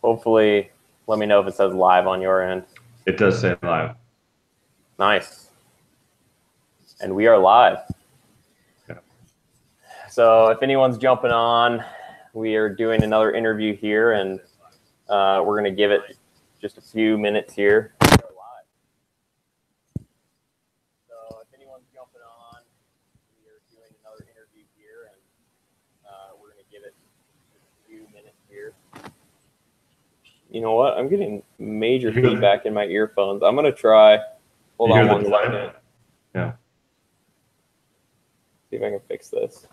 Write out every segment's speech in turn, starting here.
Hopefully, let me know if it says live on your end. It does say live. Nice. And we are live. Yeah. So if anyone's jumping on, we are doing another interview here, and we're going to give it just a few minutes here. So if anyone's jumping on, we are doing another interview here, and we're going to give it just a few minutes here. You know what? I'm getting major feedback in my earphones. I'm going to try. Hold on one second. Yeah. See if I can fix this.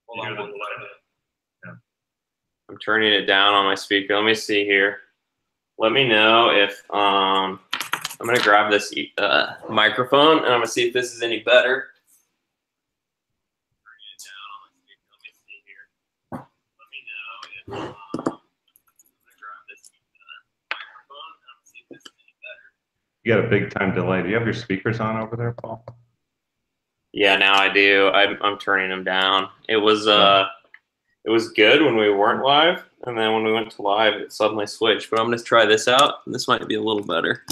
Hold on one second. Yeah. I'm turning it down on my speaker. Let me see here. Let me know if I'm going to grab this microphone, and I'm going to see if this is any better. You got a big time delay. Do you have your speakers on over there, Paul? Yeah, now I do. I'm turning them down. It was good when we weren't live, and then when we went to live, it suddenly switched. But I'm going to try this out. This might be a little better.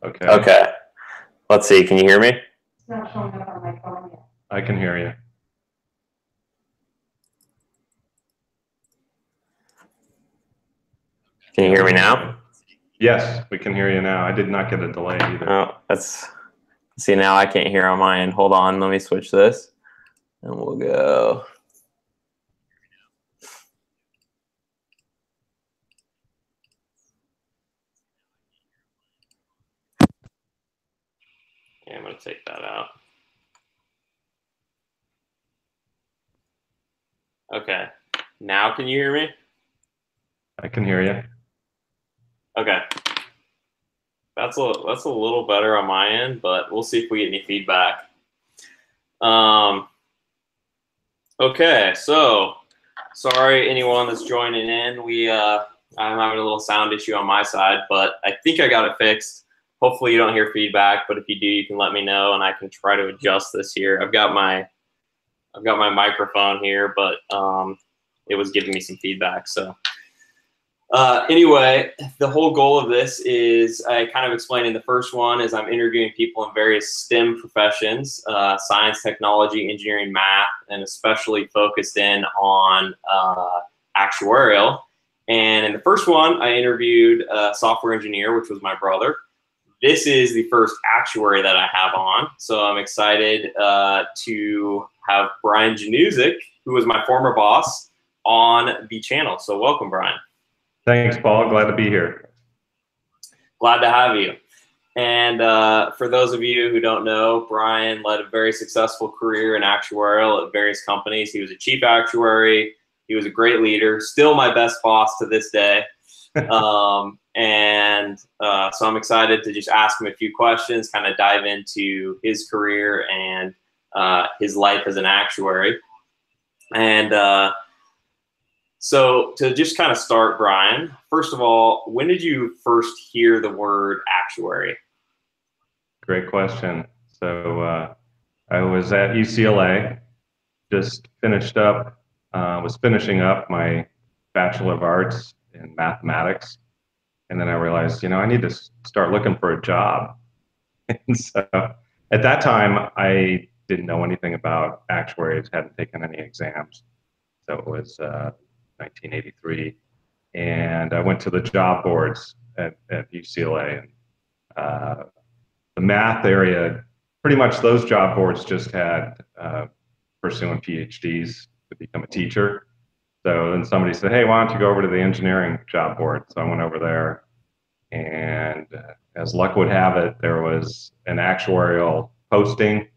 Okay. Okay. Let's see. Can you hear me? It's not showing up on my phone yet. I can hear you. Can you hear me now? Yes, we can hear you now. I did not get a delay either. Oh, see, now I can't hear on my end. Hold on, let me switch this, and we'll go. Yeah, I'm gonna take that out. Okay, now can you hear me? I can hear you. Okay. That's a little better on my end, but we'll see if we get any feedback. Okay, so sorry anyone that's joining in. I'm having a little sound issue on my side, but I think I got it fixed. Hopefully you don't hear feedback, but if you do, you can let me know and I can try to adjust this here. I've got my microphone here, but it was giving me some feedback, so. Anyway, the whole goal of this is, I kind of explained in the first one, is I'm interviewing people in various STEM professions, science, technology, engineering, math, and especially focused in on actuarial. And in the first one, I interviewed a software engineer, which was my brother. This is the first actuary that I have on. So I'm excited to have Brian Januzik, who was my former boss, on the channel. So welcome, Brian. Thanks, Paul. Glad to be here. Glad to have you. And for those of you who don't know, Brian led a very successful career in actuarial at various companies. He was a chief actuary. He was a great leader, still my best boss to this day. So I'm excited to just ask him a few questions, kind of dive into his career and his life as an actuary. And so to just kind of start, Brian, first of all, when did you first hear the word actuary? Great question. So I was at UCLA, just was finishing up my Bachelor of Arts in mathematics. And then I realized, I need to start looking for a job. And so at that time, I didn't know anything about actuaries, hadn't taken any exams. So it was 1983. And I went to the job boards at UCLA. And the math area, pretty much those job boards just had pursuing PhDs to become a teacher. So then somebody said, hey, why don't you go over to the engineering job board? So I went over there, and as luck would have it, there was an actuarial posting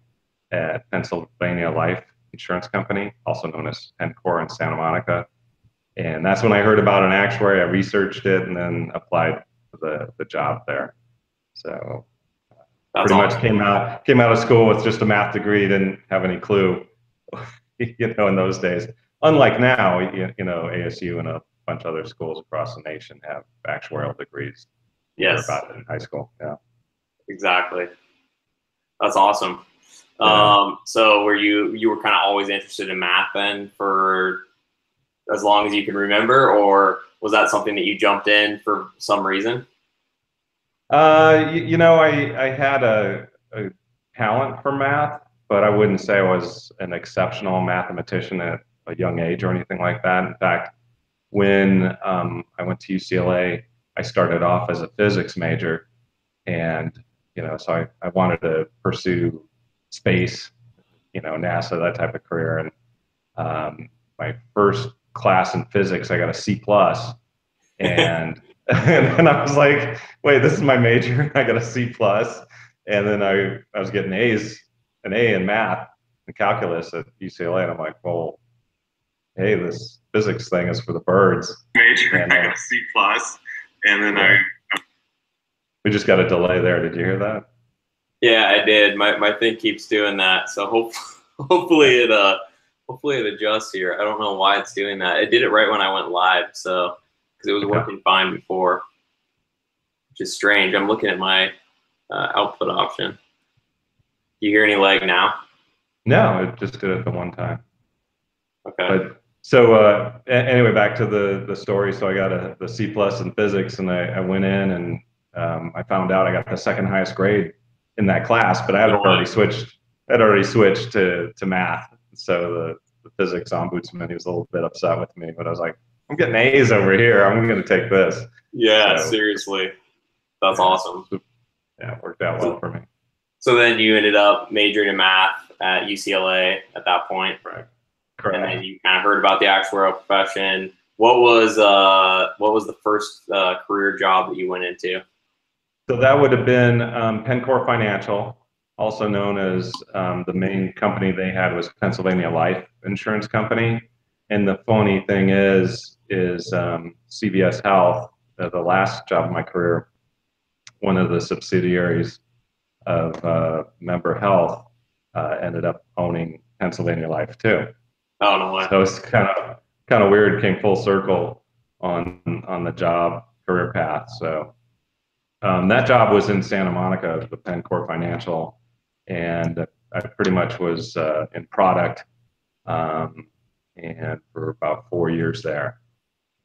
at Pennsylvania Life Insurance Company, also known as Pencor in Santa Monica. And that's when I heard about an actuary. I researched it and then applied for the job there. So That's pretty awesome. much came out of school with just a math degree, didn't have any clue, in those days. Unlike now, ASU and a bunch of other schools across the nation have actuarial degrees. more Yes. about it in high school. Yeah. Exactly. That's awesome. Yeah. So you were kind of always interested in math then for as long as you can remember, or was that something that you jumped in for some reason? I had a talent for math, but I wouldn't say I was an exceptional mathematician at a young age or anything like that. In fact, when I went to UCLA, I started off as a physics major, and so I wanted to pursue space, NASA, that type of career. And my first class in physics, I got a C plus, and and then I was like, wait, this is my major. I got a C plus, and then I was getting an A in math and calculus at UCLA, and I'm like, well, hey, this physics thing is for the birds. Major, and I got a C plus, and then we just got a delay there. Did you hear that? Yeah, I did. My thing keeps doing that. So hopefully it adjusts here. I don't know why it's doing that. It did it right when I went live, so because it was working fine before, which is strange. I'm looking at my output option. Do you hear any lag now? No, it just did it the one time. Okay. But so anyway, back to the story. So I got the C plus in physics, and I went in and I found out I got the second highest grade in that class, but I had already switched. I'd already switched to math. So the physics ombudsman, he was a little bit upset with me, but I was like, I'm getting A's over here. I'm going to take this. Yeah, so, seriously, that's awesome. Yeah, it worked out well for me. So then you ended up majoring in math at UCLA at that point. Right. Correct. And then you kind of heard about the actuarial profession. What was the first career job that you went into? So that would have been Pencor Financial, also known as the main company they had was Pennsylvania Life Insurance Company. And the funny thing is CVS Health, the last job of my career, one of the subsidiaries of Member Health ended up owning Pennsylvania Life too. Oh, no way. So it's kind of weird. Came full circle on the job career path. So that job was in Santa Monica, the Pencor Financial, and I pretty much was in product, and for about 4 years there.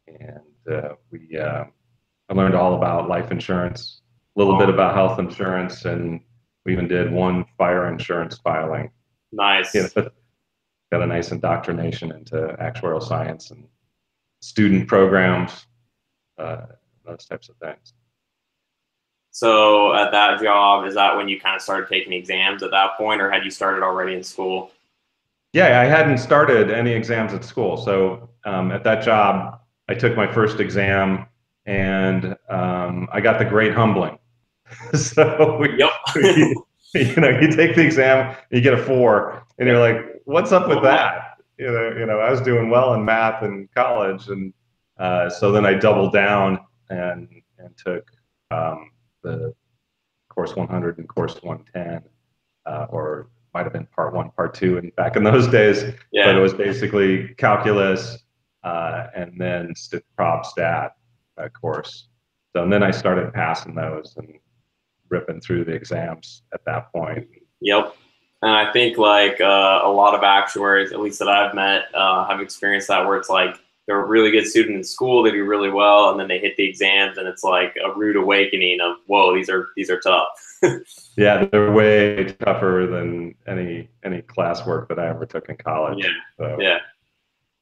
And I learned all about life insurance, a little bit about health insurance, and we even did one fire insurance filing. Nice. Got a nice indoctrination into actuarial science and student programs, those types of things. So at that job, is that when you kind of started taking exams at that point, or had you started already in school? Yeah, I hadn't started any exams at school. So at that job, I took my first exam, and I got the grade humbling. So you take the exam, you get a 4, and you're like, what's up with that? I was doing well in math in college, and so then I doubled down and took the course 100 and course 110, or might have been part 1, part 2, and back in those days. Yeah. But it was basically calculus and then prob stat course. So and then I started passing those and ripping through the exams at that point. Yep. And I think like a lot of actuaries, at least that I've met, have experienced that, where it's like they're a really good student in school, they do really well, and then they hit the exams, and it's like a rude awakening of, whoa, these are tough. Yeah, they're way tougher than any classwork that I ever took in college. Yeah, so. Yeah.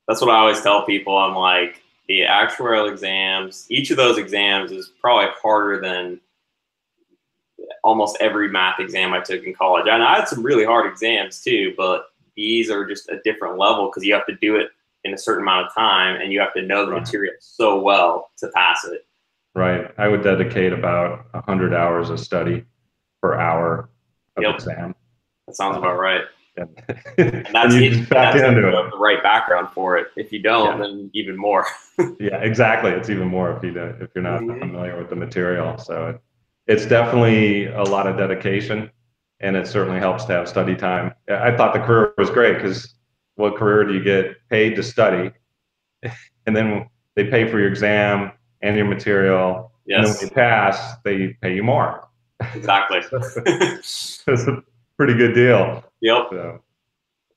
That's what I always tell people. I'm like, the actuarial exams, each of those exams is probably harder than almost every math exam I took in college. And I had some really hard exams too, but these are just a different level because you have to do it in a certain amount of time, and you have to know the material so well to pass it. Right. I would dedicate about 100 hours of study per hour of exam. That sounds about right. And that's you just back into it. The right background for it. If you don't, then even more. Yeah, exactly. It's even more if you're not familiar with the material. So it's definitely a lot of dedication, and it certainly helps to have study time. I thought the career was great because what career do you get paid to study, and then they pay for your exam and your material, And then when Yes. you pass, they pay you more. Exactly. It's a pretty good deal. Yep. So,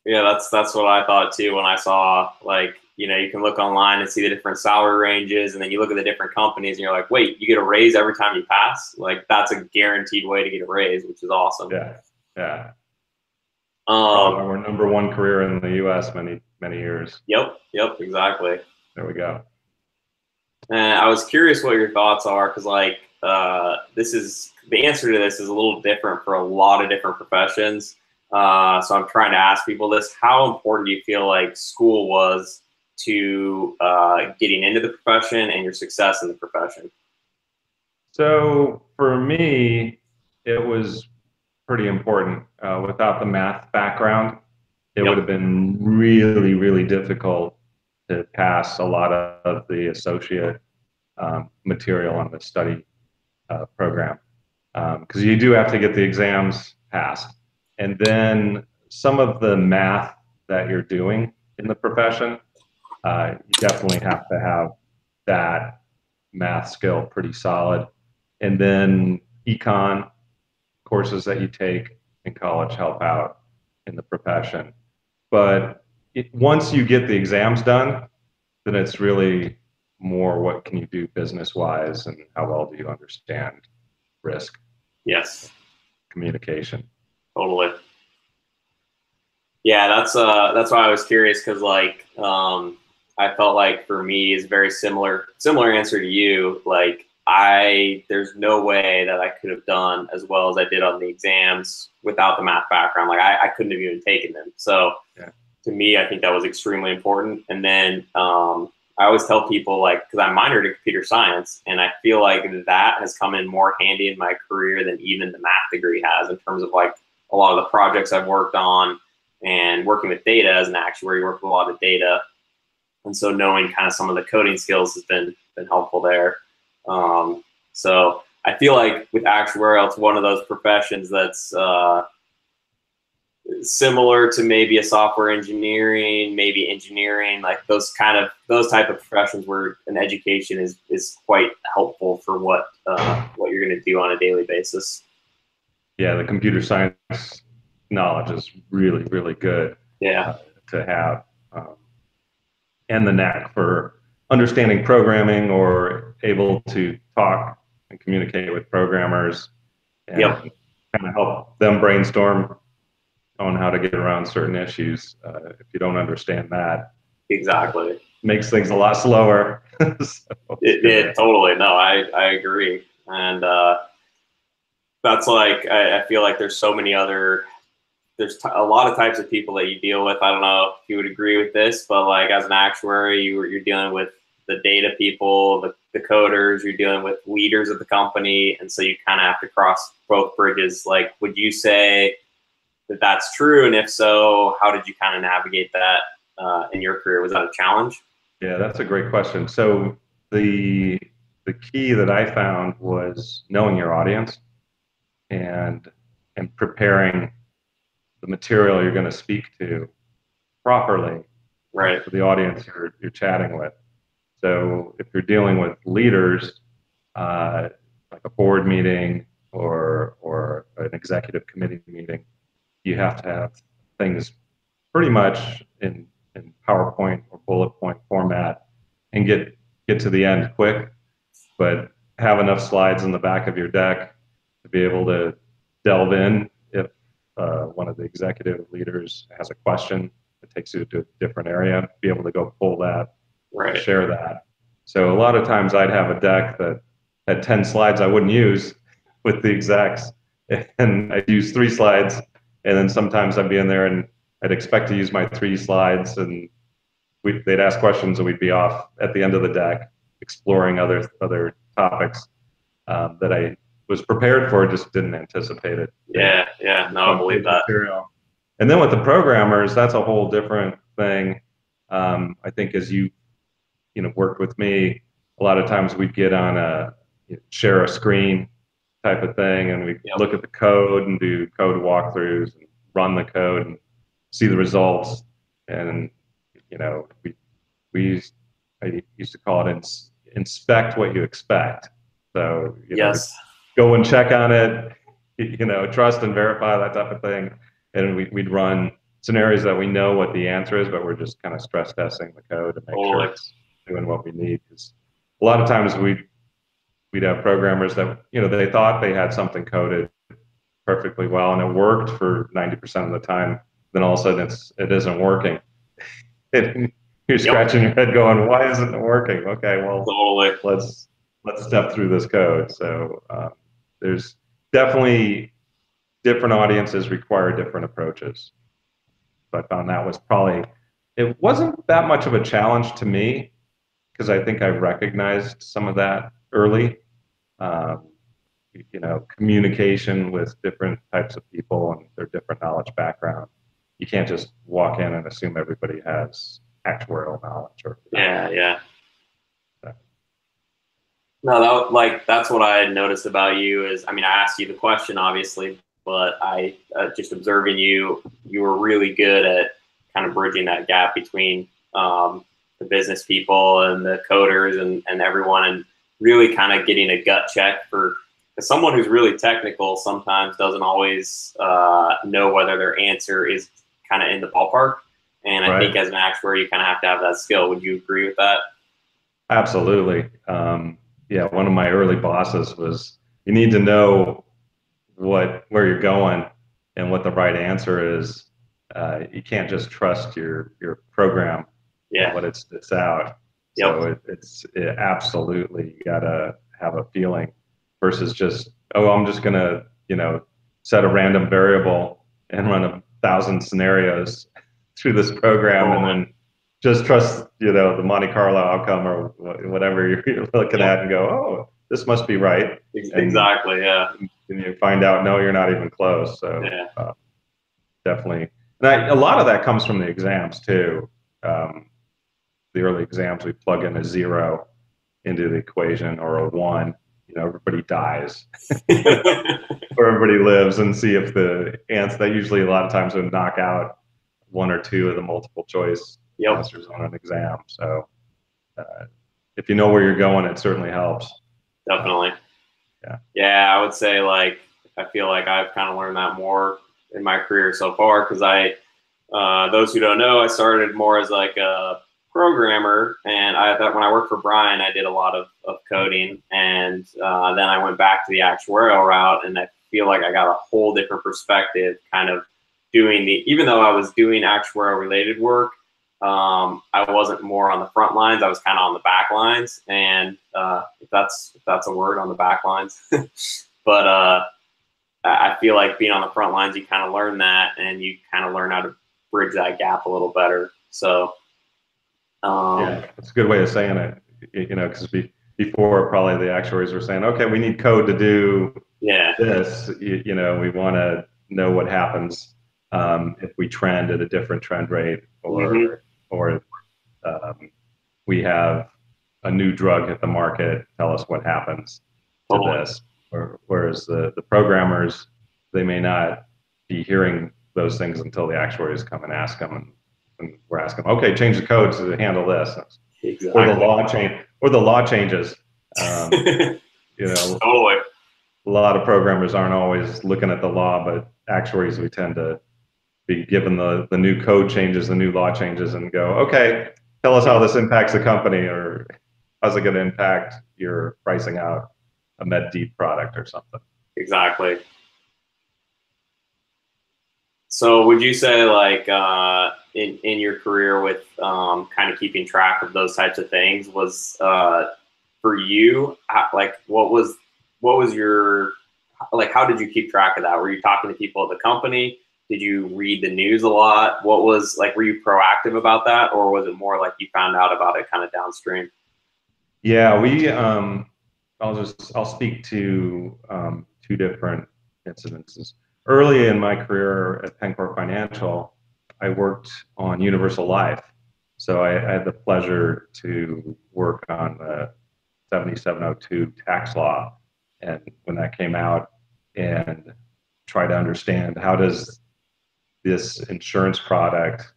Yeah, that's what I thought too when I saw, like, you can look online and see the different salary ranges, and then you look at the different companies and you're like, wait, you get a raise every time you pass? Like, that's a guaranteed way to get a raise, which is awesome. yeah, yeah. Um, Probably our number one career in the U.S. many years. yep, exactly. There we go. And I was curious what your thoughts are, because like the answer to this is a little different for a lot of different professions. So I'm trying to ask people this: how important do you feel like school was to getting into the profession and your success in the profession? So for me, it was pretty important. Without the math background, it would Yep. have been really, really difficult to pass a lot of the associate material on the study program, because you do have to get the exams passed. And then some of the math that you're doing in the profession, you definitely have to have that math skill pretty solid. And then econ courses that you take in college help out in the profession. But once you get the exams done, then it's really more what can you do business wise and how well do you understand risk, Yes, communication. totally. Yeah, that's why I was curious, because like I felt like for me is very similar answer to you. Like, there's no way that I could have done as well as I did on the exams without the math background. Like, I couldn't have even taken them. So Yeah. to me, I think that was extremely important. And then I always tell people, like, because I minored in computer science, and I feel like that has come in more handy in my career than even the math degree has, in terms of like a lot of the projects I've worked on and working with data as an actuary, work with a lot of data. And so knowing kind of some of the coding skills has been helpful there. So I feel like with actuarial, it's one of those professions that's similar to maybe a software engineering, maybe engineering, like those type of professions where an education is quite helpful for what you're going to do on a daily basis. Yeah, the computer science knowledge is really, really good to have. And the knack for understanding programming or able to talk and communicate with programmers and kind of help them brainstorm on how to get around certain issues. If you don't understand that, Exactly. Makes things a lot slower. So it totally. No, I agree. And that's like, I feel like there's so many other, a lot of types of people that you deal with. I don't know if you would agree with this, but like as an actuary, you're dealing with the data people, the coders, you're dealing with leaders of the company. And so you kind of have to cross both bridges. Like, would you say that that's true? And if so, how did you kind of navigate that in your career? Was that a challenge? Yeah, that's a great question. So the key that I found was knowing your audience and preparing the material you're going to speak to properly Right. for the audience you're chatting with. So if you're dealing with leaders, like a board meeting or an executive committee meeting, you have to have things pretty much in PowerPoint or bullet point format and get to the end quick, but have enough slides in the back of your deck to be able to delve in if one of the executive leaders has a question that takes you to a different area, be able to go pull that, Right. share that. So a lot of times I'd have a deck that had 10 slides I wouldn't use with the execs, and I'd use 3 slides, and then sometimes I'd be in there and I'd expect to use my 3 slides, and they'd ask questions, and we'd be off at the end of the deck exploring other topics that I was prepared for, just didn't anticipate it. Yeah, no, I believe that. Material. And then with the programmers, that's a whole different thing. I think as you worked with me, a lot of times we'd get on share a screen type of thing, and we look at the code and do code walkthroughs and run the code and see the results. And I used to call it inspect what you expect. So, Yes. go and check on it, trust and verify, that type of thing. And we'd run scenarios that we know what the answer is, but we're just kind of stress testing the code to make sure it's doing what we need. Because a lot of times we'd have programmers that, they thought they had something coded perfectly well and it worked for 90% of the time. Then all of a sudden it isn't working. You're scratching your head going, why isn't it working? Okay, well, let's step through this code. So there's definitely different audiences require different approaches. So I found that was it wasn't that much of a challenge to me because I think I recognized some of that early. Communication with different types of people and their different knowledge background. You can't just walk in and assume everybody has actuarial knowledge Yeah. No, that's what I had noticed about you is, I asked you the question obviously, but I just observing you were really good at kind of bridging that gap between the business people and the coders and everyone, and really kind of getting a gut check for someone who's really technical sometimes doesn't always know whether their answer is kind of in the ballpark. And I think as an actuary, you kind of have to have that skill. Would you agree with that? Absolutely. Yeah, one of my early bosses was, you need to know where you're going and what the right answer is. You can't just trust your program and what it spits out. So it's absolutely, you gotta have a feeling versus just, I'm just gonna, set a random variable and run 1,000 scenarios through this program and then just trust, the Monte Carlo outcome or whatever you're looking at and go, oh, this must be right. Exactly, yeah. And you find out, no, you're not even close. So definitely. And a lot of that comes from the exams too. The early exams, we plug in a 0 into the equation or a 1. Everybody dies or everybody lives, and see if the answer, that usually a lot of times would knock out 1 or 2 of the multiple choice answers on an exam. So if you know where you're going, it certainly helps. Definitely. Yeah, I would say I feel like I've kind of learned that more in my career so far, because those who don't know, I started more as a programmer, and I thought when I worked for Brian, I did a lot of coding, and then I went back to the actuarial route, and I feel like I got a whole different perspective kind of doing even though I was doing actuarial related work, I wasn't more on the front lines. I was kind of on the back lines, and if that's a word, on the back lines. But I feel like being on the front lines, you kind of learn that, and you kind of learn how to bridge that gap a little better. So yeah, that's a good way of saying it. Because before probably the actuaries were saying, okay, we need code to do this. We want to know what happens if we trend at a different trend rate, or we have a new drug hit the market, tell us what happens to this. Whereas the programmers, they may not be hearing those things until the actuaries come and ask them, and we're asking, okay, change the code to handle this. Exactly. Or the law changes. Totally. A lot of programmers aren't always looking at the law, but actuaries, we tend to be given the new code changes, the new law changes, and go, okay, tell us how this impacts the company, or how's it going to impact your pricing out a Med Deep product or something. Exactly. So would you say in your career with kind of keeping track of those types of things was for you, what was your, how did you keep track of that? Were you talking to people at the company? Did you read the news a lot? What was were you proactive about that, or was it more like you found out about it kind of downstream? Yeah, I'll speak to 2 different incidences. Early in my career at Pencor Financial, I worked on universal life. So I had the pleasure to work on the 7702 tax law, and when that came out, and try to understand, how does this insurance product,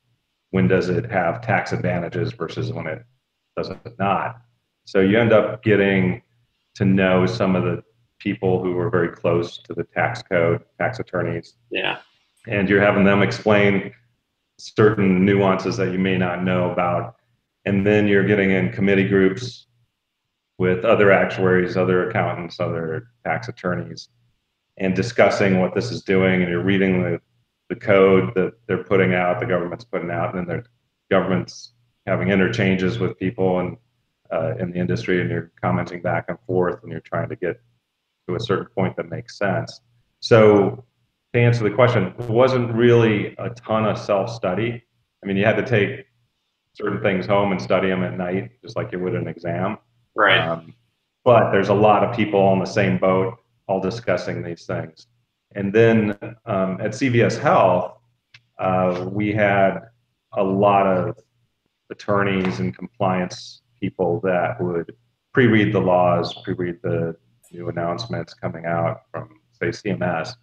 when does it have tax advantages versus when it doesn't not? So you end up getting to know some of the people who were very close to the tax code, tax attorneys. Yeah. And you're having them explain certain nuances that you may not know about. And then you're getting in committee groups with other actuaries, other accountants, other tax attorneys, and discussing what this is doing. And you're reading the code that they're putting out, the government's putting out, and then the government's having interchanges with people and in the industry, and you're commenting back and forth, and you're trying to get to a certain point that makes sense. So to answer the question, it wasn't really a ton of self-study. I mean, you had to take certain things home and study them at night, just like you would an exam. Right. But there's a lot of people on the same boat, all discussing these things. And then at CVS Health, we had a lot of attorneys and compliance people that would pre-read the laws, pre-read the new announcements coming out from, say, CMS,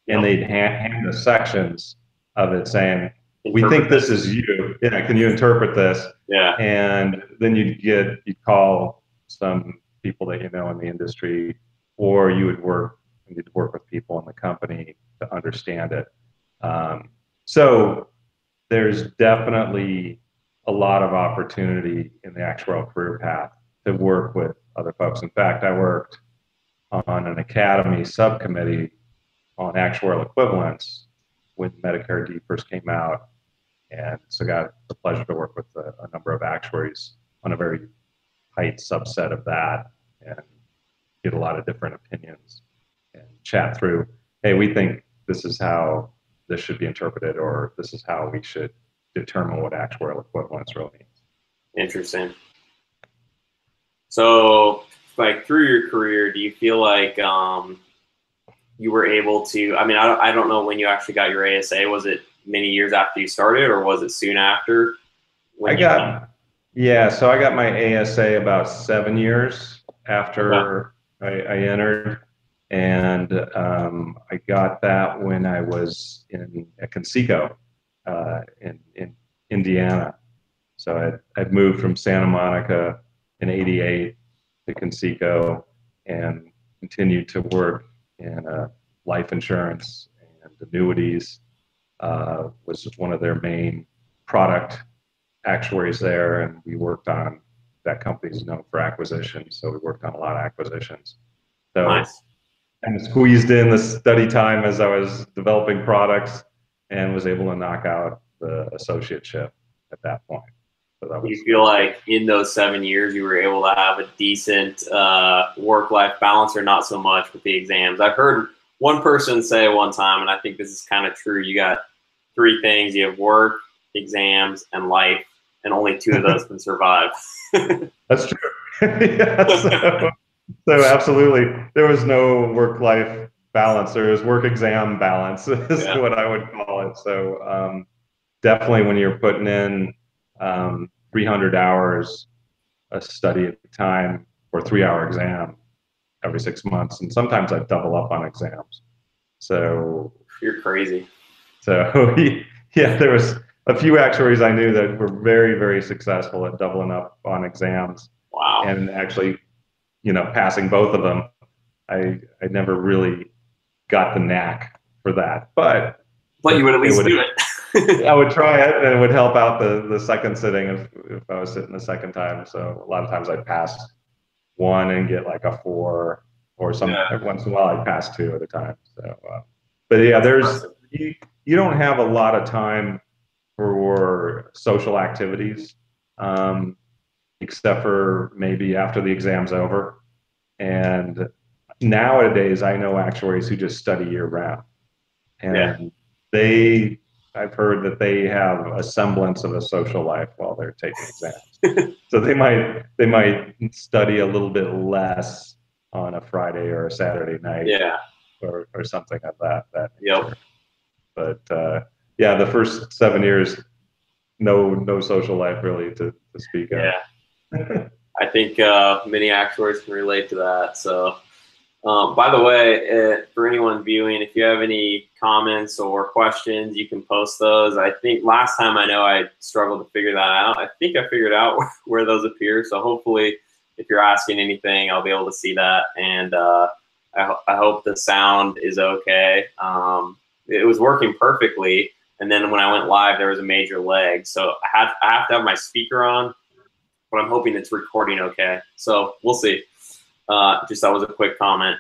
and they'd hand us sections of it saying, we think this is you. Yeah, can you interpret this? Yeah. And then you'd call some people that you know in the industry, or you'd work with people in the company to understand it. So there's definitely a lot of opportunity in the actuarial career path to work with other folks. In fact, I worked on an academy subcommittee on actuarial equivalence when Medicare D first came out, and so got the pleasure to work with a number of actuaries on a very tight subset of that, and get a lot of different opinions and chat through, hey, we think this is how this should be interpreted, or this is how we should determine what actuarial equivalence really means. Interesting. So, like, through your career, do you feel like you were able to, I mean, I don't know when you actually got your ASA. Was it many years after you started, or was it soon after? So I got my ASA about 7 years after I entered, and I got that when I was at Conseco in Indiana. So I'd moved from Santa Monica in '88 to Conseco and continued to work in life insurance and annuities. Was one of their main product actuaries there, and we worked on, that company's known for acquisitions, so we worked on a lot of acquisitions. So nice. And squeezed in the study time as I was developing products, and was able to knock out the associateship at that point. So that was, you feel like in those 7 years you were able to have a decent work-life balance, or not so much with the exams? I've heard one person say one time, and I think this is kind of true, you got 3 things: you have work, exams, and life, and only 2 of those can survive. That's true. Yeah, so absolutely, there was no work-life balance. There was work-exam balance is what I would call it. So definitely when you're putting in 300 hours a study at a time for a 3-hour exam every 6 months, and sometimes I double up on exams. So you're crazy. So yeah, there was a few actuaries I knew that were very, very successful at doubling up on exams. Wow. And actually, passing both of them. I never really got the knack for that, but you would at least do it. I would try it, and it would help out the second sitting if I was sitting the second time. So a lot of times I'd pass one and get like a 4, or every once in a while I'd pass 2 at a time. So, but yeah, you don't have a lot of time for social activities, except for maybe after the exam's over. And nowadays, I know actuaries who just study year round, and I've heard that they have a semblance of a social life while they're taking exams. So they might study a little bit less on a Friday or a Saturday night, or something of that nature. But the first 7 years, no social life really to speak of. Yeah. I think many actuaries can relate to that. So, by the way, for anyone viewing, if you have any comments or questions, you can post those. I think last time I struggled to figure that out. I think I figured out where those appear. So hopefully if you're asking anything, I'll be able to see that. And I hope the sound is okay. It was working perfectly. And then when I went live, there was a major lag. So I have to have my speaker on, but I'm hoping it's recording okay. So we'll see. Just that was a quick comment.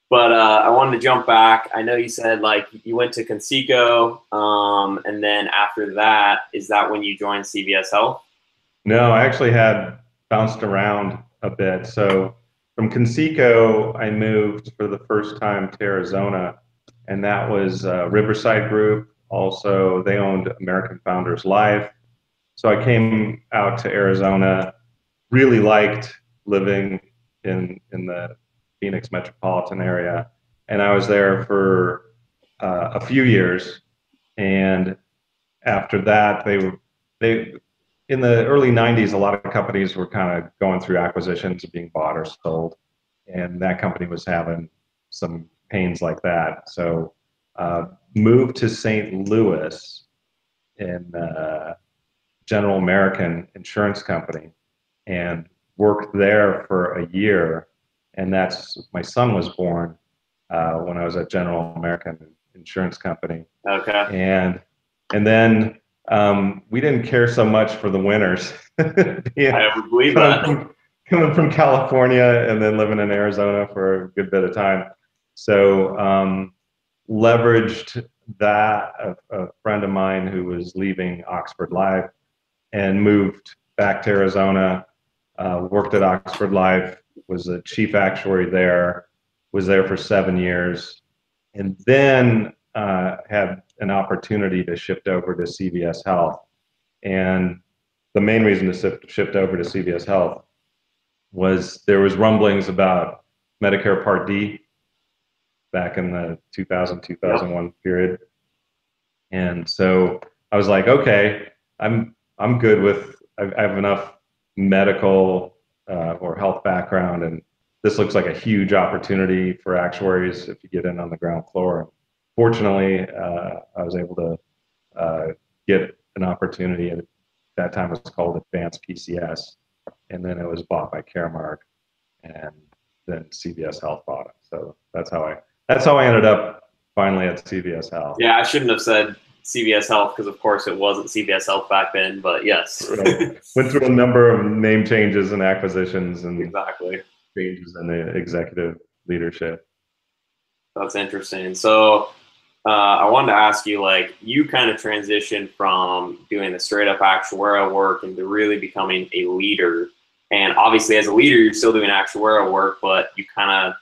But I wanted to jump back. I know you said like you went to Conseco, and then after that, is that when you joined CVS Health? No, I actually had bounced around a bit. So from Conseco, I moved for the first time to Arizona, and that was Riverside Group. Also, they owned American Founders Life. So I came out to Arizona, really liked living in the Phoenix metropolitan area, and I was there for a few years. And after that, they in the early 90s, a lot of companies were kind of going through acquisitions and being bought or sold, and that company was having some pains like that. So moved to St. Louis in General American Insurance Company and worked there for a year. And that's my son was born when I was at General American Insurance Company. Okay. And then we didn't care so much for the winters. I would believe that. Coming from California and then living in Arizona for a good bit of time. So leveraged that, a friend of mine who was leaving Oxford Life and moved back to Arizona, worked at Oxford Life, was a chief actuary there, was there for 7 years, and then had an opportunity to shift over to CVS Health. And the main reason to shift over to CVS Health was there was rumblings about Medicare Part D back in the 2000-2001 period. And so I was like, okay, I'm good with, I have enough medical or health background, and this looks like a huge opportunity for actuaries if you get in on the ground floor. Fortunately, I was able to get an opportunity. At that time, it was called Advanced PCS, and then it was bought by Caremark, and then CVS Health bought it. So that's how I ended up finally at CVS Health. Yeah, I shouldn't have said CVS Health because, of course, it wasn't CVS Health back then. But yes, right. Went through a number of name changes and acquisitions and exactly changes in the executive leadership. That's interesting. So I wanted to ask you, like, you kind of transitioned from doing the straight up actuarial work into really becoming a leader. And obviously, as a leader, you're still doing actuarial work, but you kind of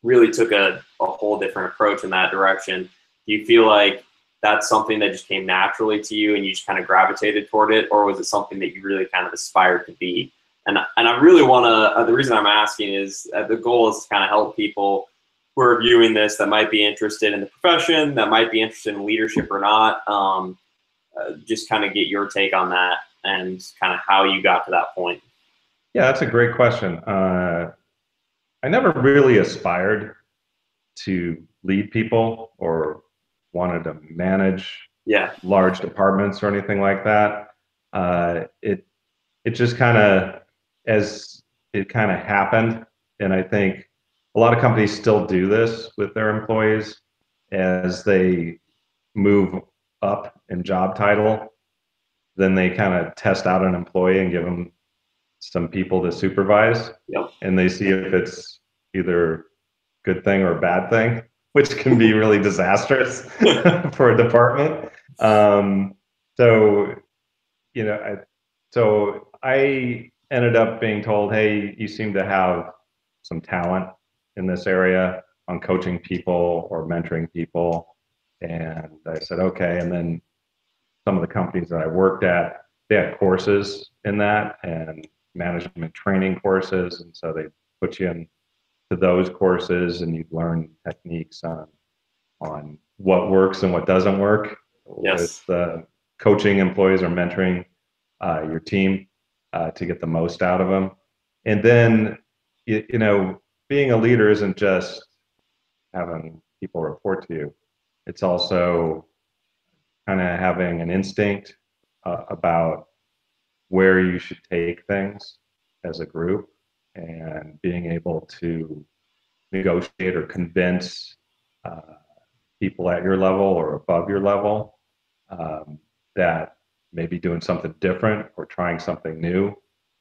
really took a whole different approach in that direction. Do you feel like that's something that just came naturally to you and you just kind of gravitated toward it, or was it something that you really kind of aspired to be? And I really want to, the reason I'm asking is the goal is to kind of help people who are viewing this that might be interested in the profession, that might be interested in leadership or not, just kind of get your take on that and kind of how you got to that point. Yeah, that's a great question. I never really aspired to lead people or wanted to manage large departments or anything like that. It just kind of, as it kind of happened, and I think a lot of companies still do this with their employees as they move up in job title. Then they kind of test out an employee and give them some people to supervise, and they see if it's either good thing or bad thing, which can be really disastrous for a department. So, you know, I ended up being told, hey, you seem to have some talent in this area on coaching people or mentoring people. And I said, okay. And then some of the companies that I worked at, they had courses in that and management training courses. And so they put you in to those courses and you learn techniques on what works and what doesn't work with coaching employees or mentoring your team to get the most out of them. And then, you know, being a leader isn't just having people report to you. It's also kind of having an instinct about where you should take things as a group, and being able to negotiate or convince people at your level or above your level that maybe doing something different or trying something new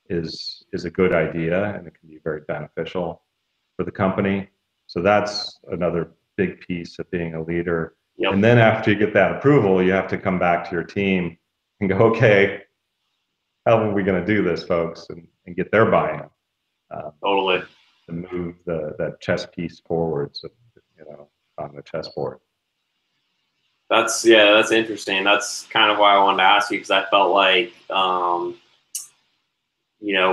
is a good idea, and it can be very beneficial for the company. So that's another big piece of being a leader. Yep. And then after you get that approval, you have to come back to your team and go, okay, how are we going to do this, folks, and get their buy-in. Totally. To move that chess piece forwards, on the chessboard. That's interesting. That's kind of why I wanted to ask you, because I felt like,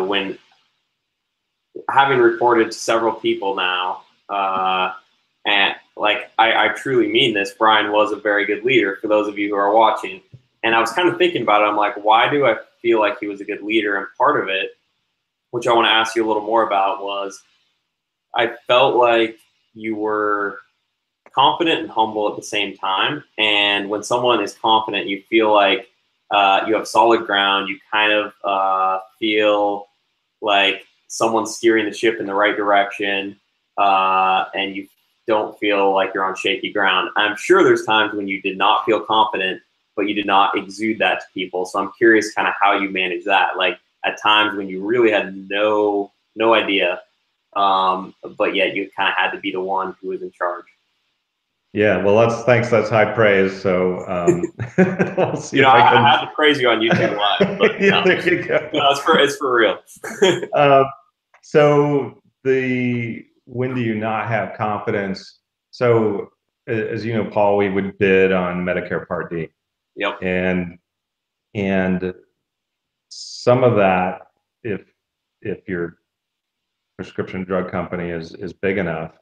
when having reported to several people now, and like I truly mean this, Brian was a very good leader for those of you who are watching. And I was kind of thinking about it. I'm like, why do I feel like he was a good leader? And part of it, which I want to ask you a little more about, was I felt like you were confident and humble at the same time. And when someone is confident, you feel like you have solid ground. You kind of feel like someone's steering the ship in the right direction, and you don't feel like you're on shaky ground. I'm sure there's times when you did not feel confident, but you did not exude that to people. So I'm curious kind of how you manage that. Like at times when you really had no idea, but yet you kind of had to be the one who was in charge. Yeah, well, thanks. That's high praise. So, I'll see I had to praise you on YouTube Live, but yeah, there you go. No, it's for real. So when do you not have confidence? So, as you know, Paul, we would bid on Medicare Part D. Yep. And some of that, if your prescription drug company is big enough,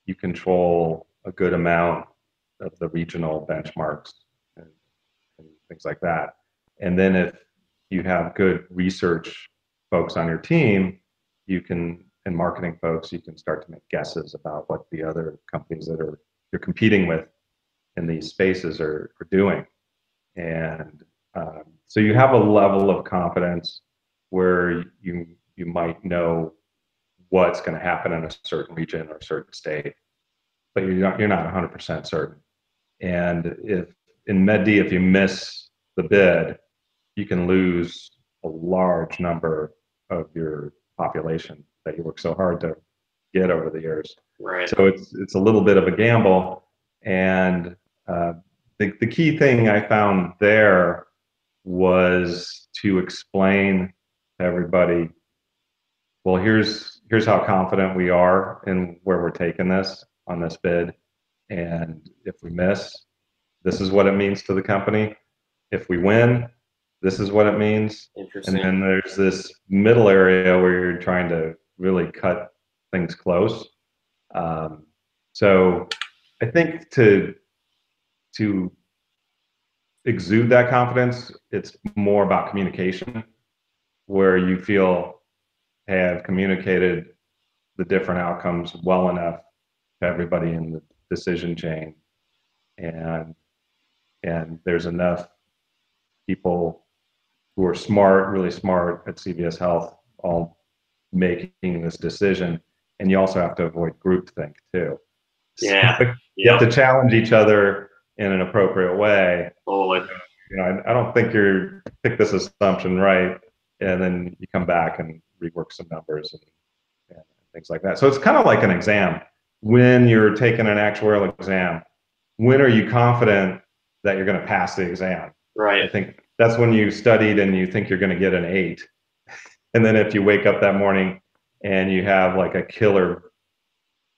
you control a good amount of the regional benchmarks and things like that. And then if you have good research folks on your team, and marketing folks, you can start to make guesses about what the other companies that you're competing with in these spaces are doing. And so you have a level of confidence where you might know what's going to happen in a certain region or a certain state, but you're not 100% certain. And if in Med D, if you miss the bid, you can lose a large number of your population that you work so hard to get over the years. Right. So it's a little bit of a gamble. And the key thing I found there was to explain to everybody, well, here's how confident we are in where we're taking this on this bid. And if we miss, this is what it means to the company. If we win, this is what it means. Interesting. And then there's this middle area where you're trying to really cut things close. So I think to exude that confidence, it's more about communication, where you feel, hey, I've communicated the different outcomes well enough to everybody in the decision chain, and there's enough people who are smart, really smart at CVS Health, all making this decision. And you also have to avoid groupthink too. Yeah. So you have to challenge each other in an appropriate way. Totally. I don't think you pick this assumption right, and then you come back and rework some numbers and things like that. So it's kind of like an exam. When you're taking an actuarial exam, when are you confident that you're going to pass the exam? Right. I think that's when you studied and you think you're going to get an 8. And then if you wake up that morning and you have like a killer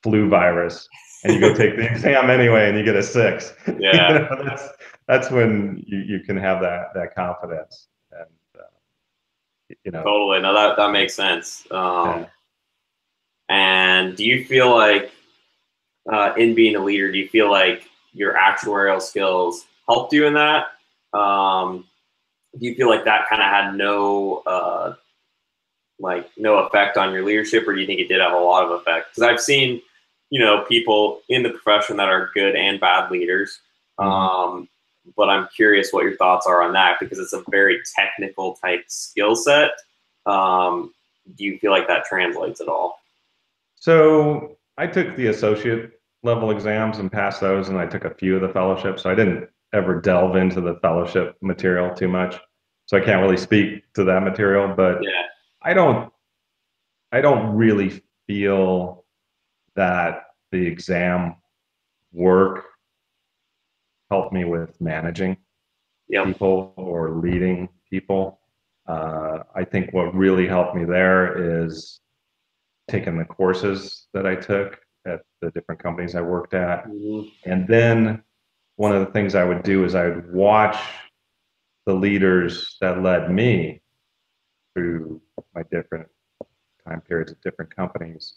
flu virus and you go take the exam anyway and you get a 6. Yeah. That's when you can have that confidence. And Totally. No, that makes sense. Yeah. And do you feel like in being a leader, do you feel like your actuarial skills helped you in that? Do you feel like that kind of had no effect on your leadership, or do you think it did have a lot of effect? Because I've seen, people in the profession that are good and bad leaders. But I'm curious what your thoughts are on that, because it's a very technical type skill set. do you feel like that translates at all? So I took the associate level exams and passed those, and I took a few of the fellowships. So I didn't ever delve into the fellowship material too much. So I can't really speak to that material, but Yeah. I don't really feel that the exam work helped me with managing Yep. people or leading people. I think what really helped me there is taking the courses that I took at the different companies I worked at. Mm-hmm. And then one of the things I would do is I would watch the leaders that led me through my different time periods at different companies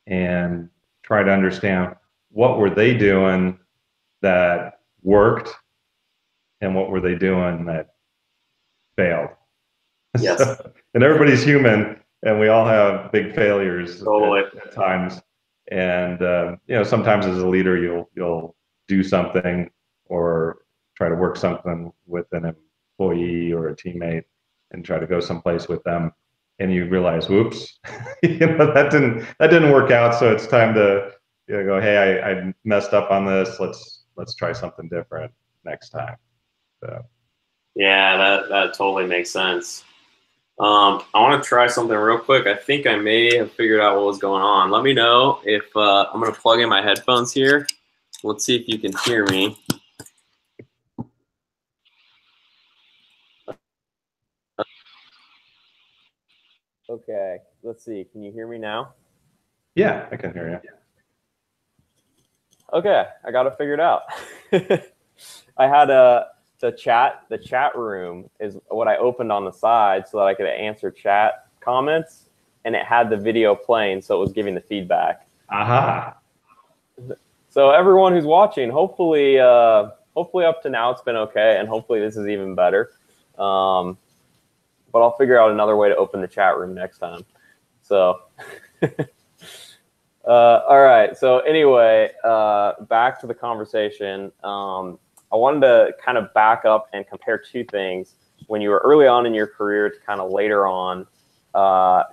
and try to understand what were they doing that worked and what were they doing that failed. Yes. And everybody's human, and we all have big failures Totally. at times. And sometimes as a leader, you'll do something or try to work something with an employee or a teammate, and try to go someplace with them, and you realize, whoops, that didn't work out. So it's time to go, hey, I messed up on this. Let's try something different next time. So. Yeah, that totally makes sense. I want to try something real quick. I think I may have figured out what was going on. Let me know if I'm going to plug in my headphones here. Let's see if you can hear me. Okay, let's see. Can you hear me now? Yeah, I can hear you. Okay, I got it figured out. I had the chat room is what I opened on the side so that I could answer chat comments, and it had the video playing, so it was giving the feedback. Aha. So everyone who's watching, hopefully up to now it's been okay, and hopefully this is even better. But I'll figure out another way to open the chat room next time. So, all right. So anyway, back to the conversation. I wanted to kind of back up and compare two things. When you were early on in your career to kind of later on,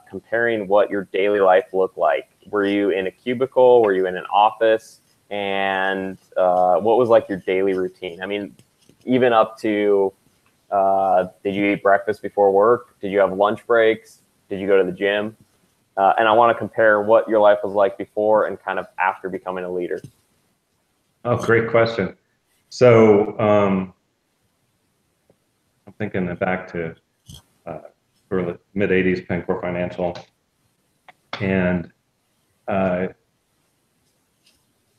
comparing what your daily life looked like. Were you in a cubicle? Were you in an office? And what was like your daily routine? I mean, even up to, did you eat breakfast before work? Did you have lunch breaks? Did you go to the gym? And I want to compare what your life was like before and kind of after becoming a leader. Oh, great question. So I'm thinking back to early mid 80s, Pencor Financial, and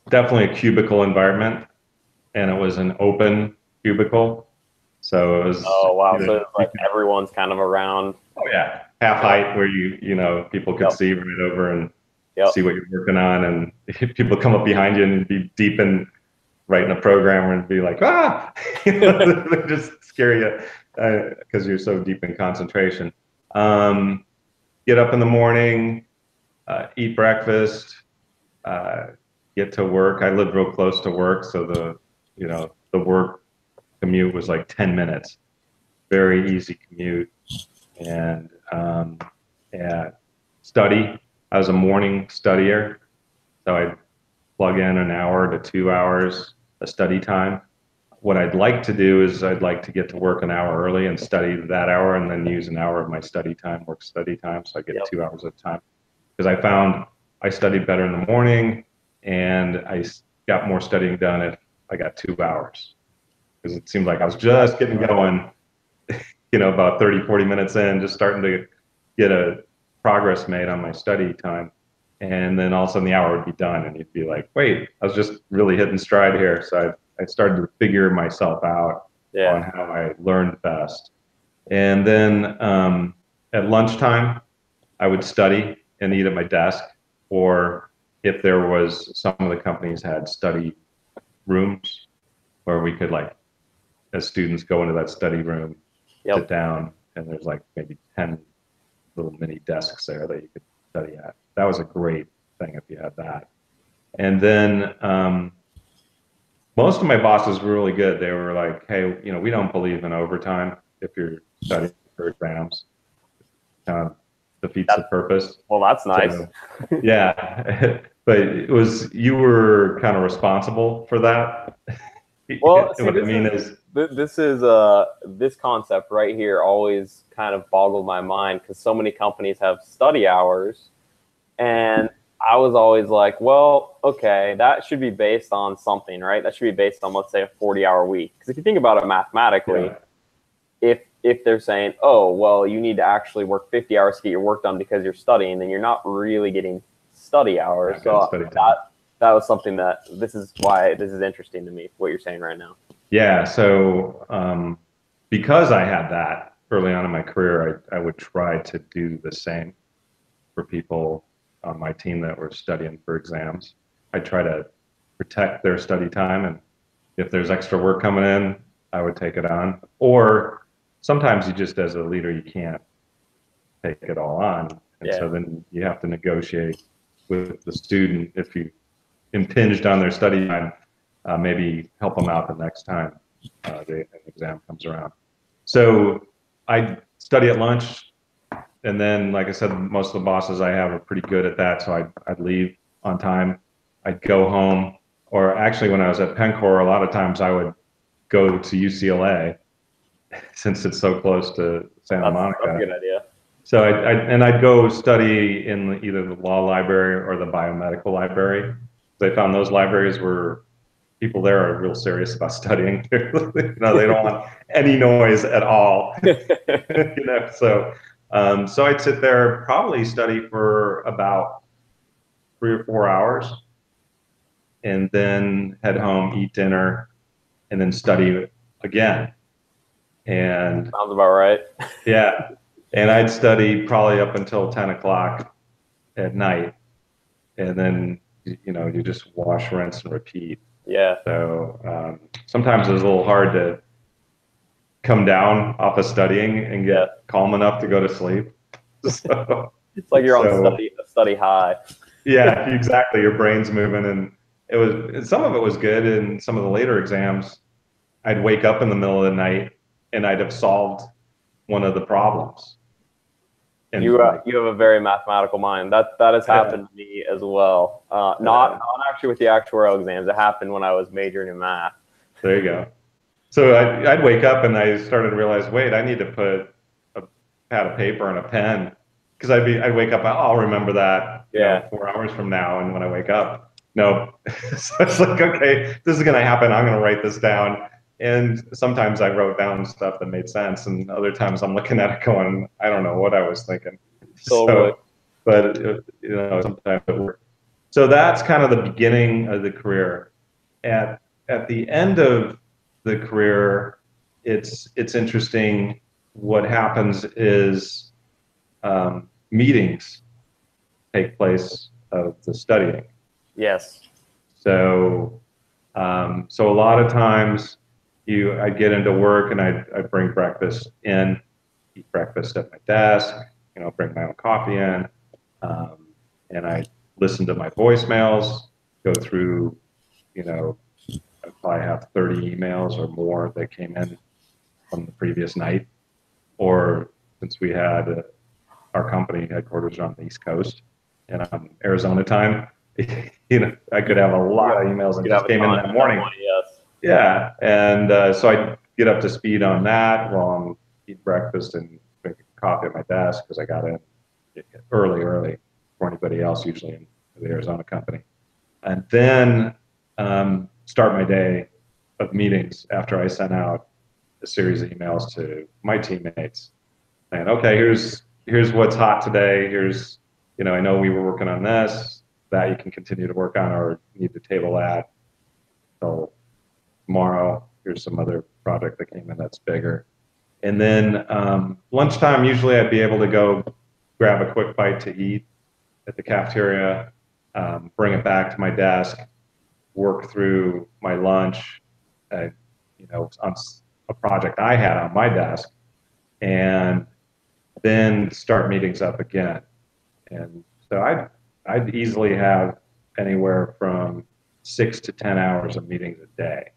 definitely a cubicle environment, and it was an open cubicle. So it was. Oh wow! So it's like everyone's kind of around. Oh yeah, half height where people could see right over and see what you're working on, and if people come up behind you and be deep in writing a program and be like, they just scare you because you're so deep in concentration. Get up in the morning, eat breakfast, get to work. I lived real close to work, so the work commute was like 10 minutes. Very easy commute. And study. I was a morning studier, so I'd plug in an hour to 2 hours of study time. What I'd like to do is I'd like to get to work an hour early and study that hour, and then use an hour of my study time, work study time, so I get 2 hours of time. Because I found I studied better in the morning, and I got more studying done if I got 2 hours. Because it seemed like I was just getting going, about 30, 40 minutes in, just starting to get a progress made on my study time. And then all of a sudden the hour would be done, and you'd be like, wait, I was just really hitting stride here. So I started to figure myself out on how I learned best. And then at lunchtime, I would study and eat at my desk, or if there was, some of the companies had study rooms where we could, like, as students, go into that study room, sit down, and there's like maybe 10 little mini desks there that you could study at. That was a great thing if you had that. And then most of my bosses were really good. They were like, hey, we don't believe in overtime if you're studying for exams. defeats the purpose. Well, that's nice. So, yeah, but you were kind of responsible for that. Well, see, what I mean is this concept right here always kind of boggled my mind, because so many companies have study hours, and I was always like, well, okay, that should be based on something, right? That should be based on, let's say, a 40-hour week. Because if you think about it mathematically, if they're saying, oh, well, you need to actually work 50 hours to get your work done because you're studying, then you're not really getting study hours. So that was something this is why this is interesting to me, what you're saying right now. Yeah. So because I had that early on in my career, I would try to do the same for people on my team that were studying for exams. I try to protect their study time, and if there's extra work coming in, I would take it on. Or sometimes you just, as a leader, you can't take it all on, and so then you have to negotiate with the student. If you impinged on their study time, maybe help them out the next time an exam comes around. So I study at lunch. And then, like I said, most of the bosses I have are pretty good at that. So I'd leave on time. I'd go home. Or actually, when I was at Pencor, a lot of times I would go to UCLA since it's so close to Santa Monica. That's a good idea. So I'd go study in either the law library or the biomedical library. I found those libraries where people there are real serious about studying. They don't want any noise at all. So I'd sit there, probably study for about 3 or 4 hours, and then head home, eat dinner, and then study again. And sounds about right. Yeah, and I'd study probably up until 10 o'clock at night, and then you just wash, rinse, and repeat. Yeah. So sometimes it was a little hard to come down off of studying and get calm enough to go to sleep. So, it's like you're on study high. Yeah, exactly. Your brain's moving, and some of it was good. And some of the later exams, I'd wake up in the middle of the night and I'd have solved one of the problems. And you have a very mathematical mind. That has happened to me as well. Not actually with the actuarial exams. It happened when I was majoring in math. There you go. So I'd wake up and I started to realize, wait, I need to put a pad of paper and a pen, because I'd wake up, I'll remember that 4 hours from now, and when I wake up, no. So it's like, okay, this is going to happen. I'm going to write this down. And sometimes I wrote down stuff that made sense, and other times I'm looking at it going, I don't know what I was thinking. Totally. But sometimes it worked. So that's kind of the beginning of the career. At the end of the career, it's interesting. What happens is meetings take place of the studying. Yes. So a lot of times I'd get into work and I'd bring breakfast in, eat breakfast at my desk, bring my own coffee in, and I listen to my voicemails, go through, I probably have 30 emails or more that came in from the previous night. Or since we had our company headquarters on the East Coast and Arizona time, I could have a lot of emails that just came in that morning. Yes. Yeah, and so I get up to speed on that while I'm eating breakfast and drinking coffee at my desk, because I got in early before anybody else, usually in the Arizona company. And then start my day of meetings after I sent out a series of emails to my teammates saying, okay, here's what's hot today. Here's, I know we were working on this, that you can continue to work on, or you need to table that till tomorrow. Here's some other project that came in that's bigger. And then lunchtime, usually I'd be able to go grab a quick bite to eat at the cafeteria, bring it back to my desk, work through my lunch, on a project I had on my desk, and then start meetings up again. And so I'd easily have anywhere from 6 to 10 hours of meetings a day.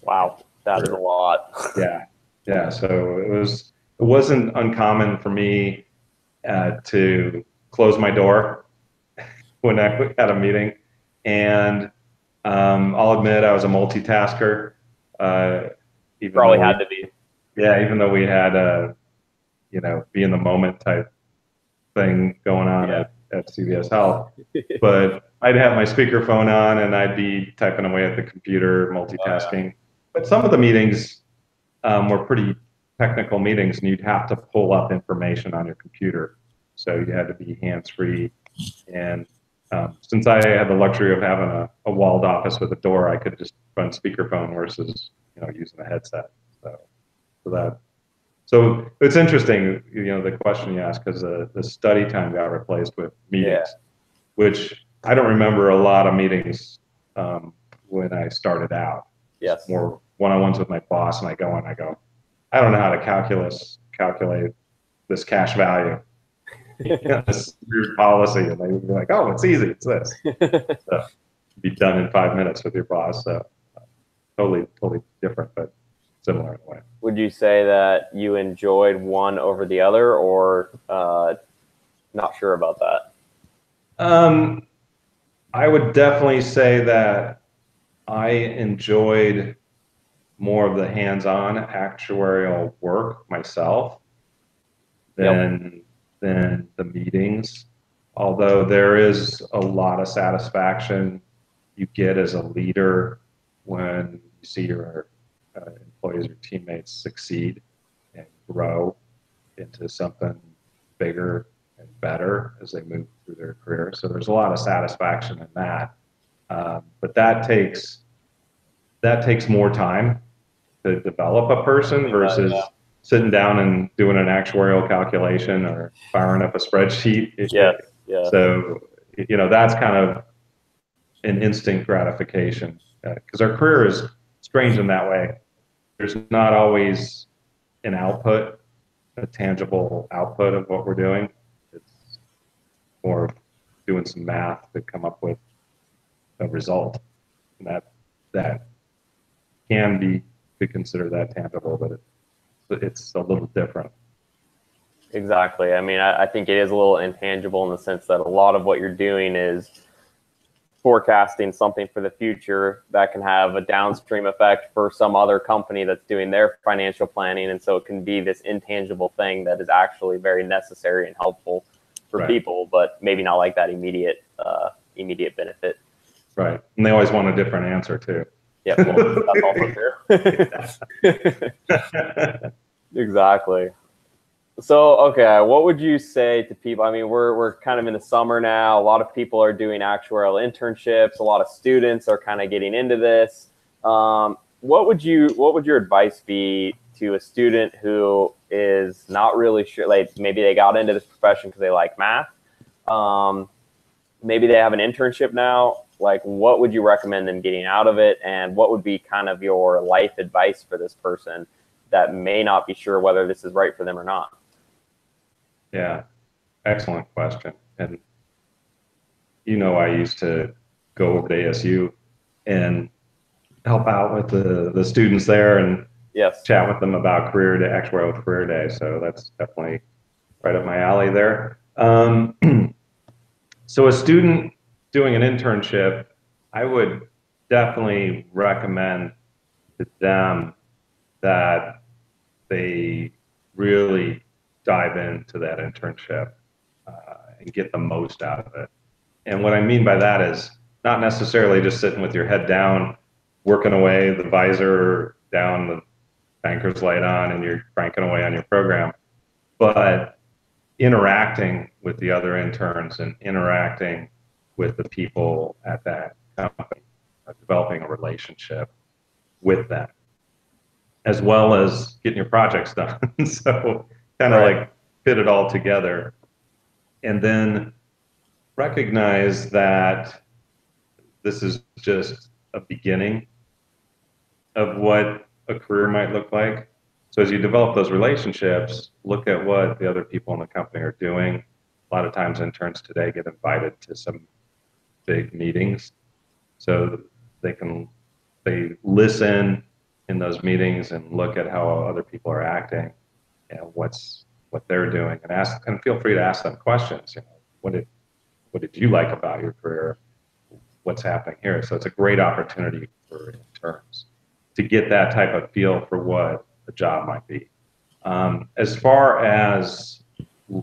Wow, that's a lot. Yeah. So it wasn't uncommon for me to close my door when I had a meeting. And I'll admit I was a multitasker. Probably had to be. Yeah, even though we had a, be in the moment type thing going on at CVS Health. But I'd have my speakerphone on and I'd be typing away at the computer, multitasking. Oh, yeah. But some of the meetings were pretty technical meetings, and you'd have to pull up information on your computer. So you had to be hands-free. And since I had the luxury of having a walled office with a door, I could just run speakerphone versus using a headset. So it's interesting, the question you asked, because the study time got replaced with meetings, which I don't remember a lot of meetings when I started out. Yes. More one-on-ones with my boss, and I go, I don't know how to calculate this cash value, this weird policy, and they'd be like, oh, it's easy, it's this. So, be done in 5 minutes with your boss. So totally different, but similar in a way. Would you say that you enjoyed one over the other, or not sure about that? I would definitely say that I enjoyed more of the hands-on actuarial work myself than the meetings. Although there is a lot of satisfaction you get as a leader when you see your employees or teammates succeed and grow into something bigger and better as they move through their career. So there's a lot of satisfaction in that. But that takes more time to develop a person versus sitting down and doing an actuarial calculation or firing up a spreadsheet. So, that's kind of an instant gratification, because our career is strange in that way. There's not always an output, a tangible output of what we're doing. It's more of doing some math to come up with a result. And that can be considered that tangible, but it's a little different. Exactly. I mean, I think it is a little intangible in the sense that a lot of what you're doing is forecasting something for the future that can have a downstream effect for some other company that's doing their financial planning. And so it can be this intangible thing that is actually very necessary and helpful for people, but maybe not like that immediate benefit. Right. And they always want a different answer too. Yeah, well, that's also true. Exactly. So, okay, what would you say to people? I mean, we're kind of in the summer now. A lot of people are doing actuarial internships. A lot of students are kind of getting into this. What would your advice be to a student who is not really sure? Like, maybe they got into this profession because they like math. Maybe they have an internship now. Like, what would you recommend them getting out of it? And what would be kind of your life advice for this person that may not be sure whether this is right for them or not? Yeah, excellent question. And I used to go over to ASU and help out with the students there and chat with them about actuarial career day. So that's definitely right up my alley there. So a student doing an internship, I would definitely recommend to them that they really dive into that internship and get the most out of it. And what I mean by that is not necessarily just sitting with your head down, working away, the visor down, the banker's light on, and you're cranking away on your program, but interacting with the other interns and interacting with the people at that company, developing a relationship with them, as well as getting your projects done. So kind of like fit it all together, and then recognize that this is just a beginning of what a career might look like. So as you develop those relationships, look at what the other people in the company are doing. A lot of times interns today get invited to some big meetings, so they listen in those meetings and look at how other people are acting and what's what they're doing, and feel free to ask them questions. You know, what did you like about your career? What's happening here? So it's a great opportunity for interns to get that type of feel for what a job might be. As far as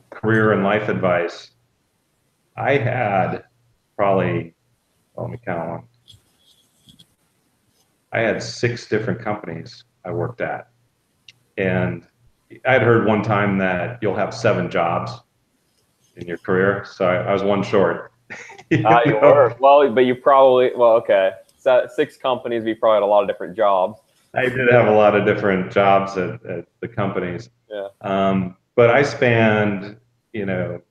career and life advice, I had probably, let me count one. I had 6 different companies I worked at. And I'd heard one time that you'll have 7 jobs in your career. So I was one short. You were. Well, but you probably, well, okay. So 6 companies, we probably had a lot of different jobs. I did have a lot of different jobs at the companies. Yeah. But I spanned, you know,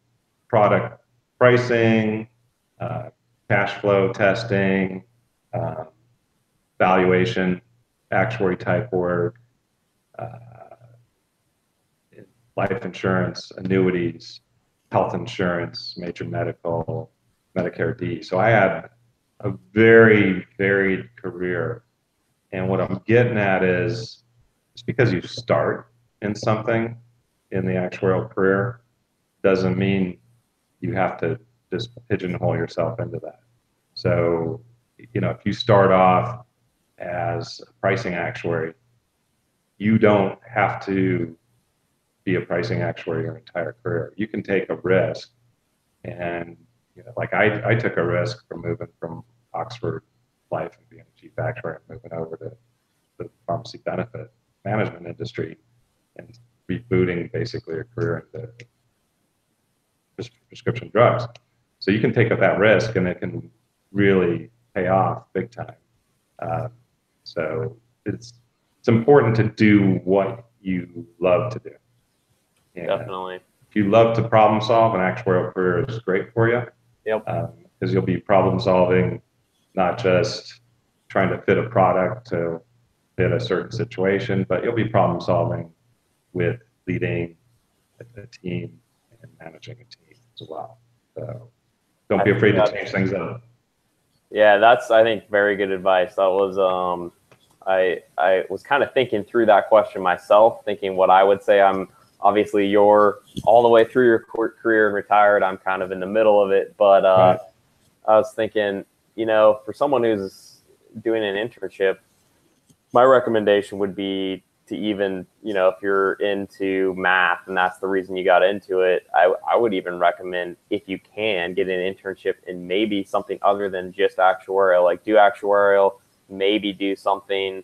product pricing, cash flow testing, valuation, actuary type work, life insurance, annuities, health insurance, major medical, Medicare D. So I had a very varied career. And what I'm getting at is just because you start in something in the actuarial career doesn't mean you have to just pigeonhole yourself into that. So, you know, if you start off as a pricing actuary, you don't have to be a pricing actuary your entire career. You can take a risk, and you know, like I took a risk from moving from Oxford Life and being a chief actuary and moving over to the pharmacy benefit management industry and rebooting basically a career into prescription drugs. So you can take up that risk, and it can really pay off big time. So it's important to do what you love to do. And Definitely. if you love to problem solve, an actuarial career is great for you. Yep. Because you'll be problem solving, not just trying to fit a product to fit a certain situation, but you'll be problem solving with leading a team and managing a team as well. So don't be afraid to change things up. Yeah, that's, I think, very good advice. That was, I was kind of thinking through that question myself, thinking what I would say. Obviously, you're all the way through your career and retired. I'm kind of in the middle of it. But right. I was thinking, you know, for someone who's doing an internship, my recommendation would be to even, you know, if you're into math and that's the reason you got into it, I would even recommend, if you can, get an internship in maybe something other than just actuarial. Like, do actuarial, maybe do something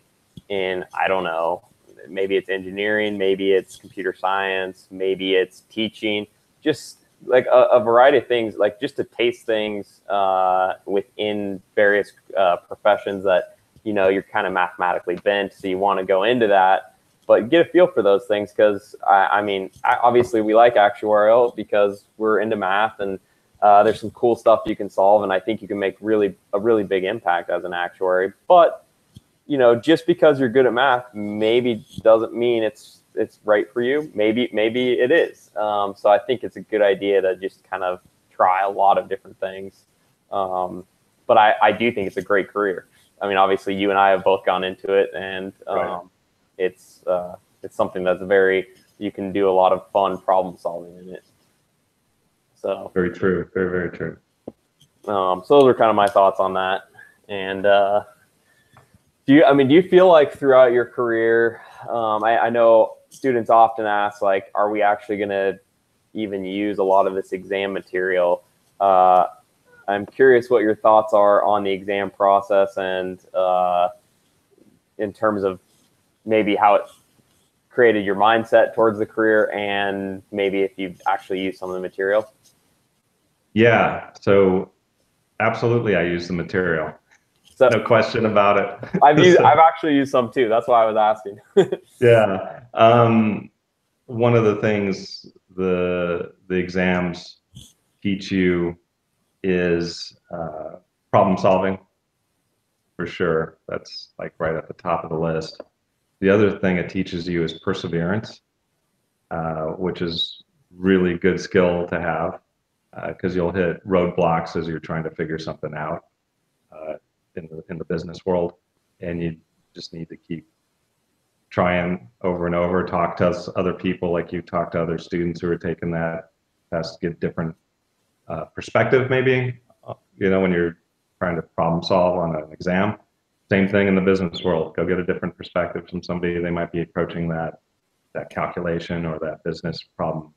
in, I don't know, maybe it's engineering, maybe it's computer science, maybe it's teaching, just like a variety of things, like just to taste things within various professions that, you know, you're kind of mathematically bent, so you want to go into that, but get a feel for those things. Because I mean, obviously we like actuarial because we're into math, and there's some cool stuff you can solve, and I think you can make a really big impact as an actuary. But you know, just because you're good at math maybe doesn't mean it's right for you. Maybe it is. So I think it's a good idea to just kind of try a lot of different things. But I do think it's a great career. I mean, obviously you and I have both gone into it, and right. It's something that's you can do a lot of fun problem solving in it. So very true. Very, very true. So those are kind of my thoughts on that. And do you feel like throughout your career, I know students often ask, like, are we actually going to even use a lot of this exam material? I'm curious what your thoughts are on the exam process, and in terms of maybe how it created your mindset towards the career, and maybe if you've actually used some of the material. Yeah, so absolutely I use the material. So, no question about it. I've actually used some too. That's why I was asking. Yeah. One of the things the exams teach you is problem solving, for sure. That's like right at the top of the list. The other thing it teaches you is perseverance, which is really good skill to have, because you'll hit roadblocks as you're trying to figure something out in the business world, and you just need to keep try and over, talk to other people, like you talk to other students who are taking that test, get different perspective maybe, when you're trying to problem solve on an exam. Same thing in the business world. Go get a different perspective from somebody. They might be approaching that calculation or that business problem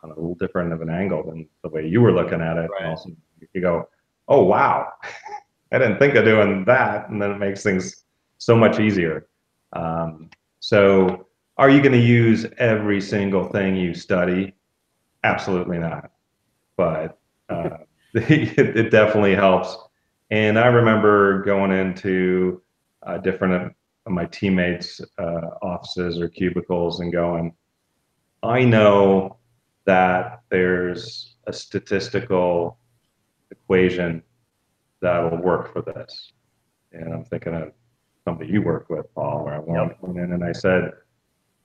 on a little different of an angle than the way you were looking at it. Right. And also you go, oh, wow, I didn't think of doing that. And then it makes things so much easier. So are you going to use every single thing you study? Absolutely not. But it definitely helps. And I remember going into different of my teammates' offices or cubicles and going, I know that there's a statistical equation that'll work for this. And I'm thinking of somebody you work with, Paul, where I went in and I said,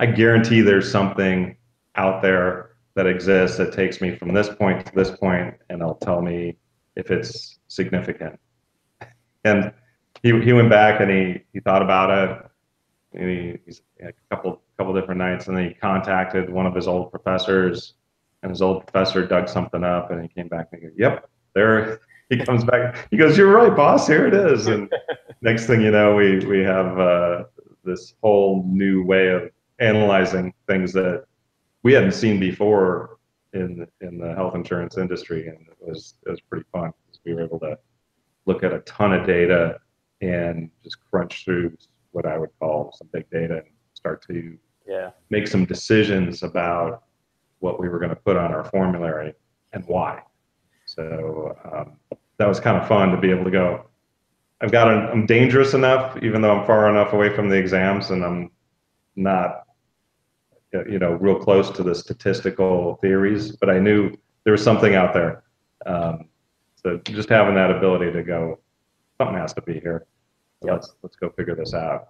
I guarantee there's something out there that exists that takes me from this point to this point, and it'll tell me if it's significant. And he went back and he thought about it. And he's a couple different nights, and then he contacted one of his old professors, and his old professor dug something up, and he came back and he goes, yep, there. He comes back. He goes, you're right, boss. Here it is. And next thing you know, we have this whole new way of analyzing things that we hadn't seen before in the health insurance industry, and it was pretty fun because we were able to look at a ton of data and just crunch through what I would call some big data and start to make some decisions about what we were going to put on our formulary and why. So that was kind of fun to be able to go, I'm dangerous enough, even though I'm far enough away from the exams and I'm not, real close to the statistical theories, but I knew there was something out there. So just having that ability to go, something has to be here. So let's go figure this out.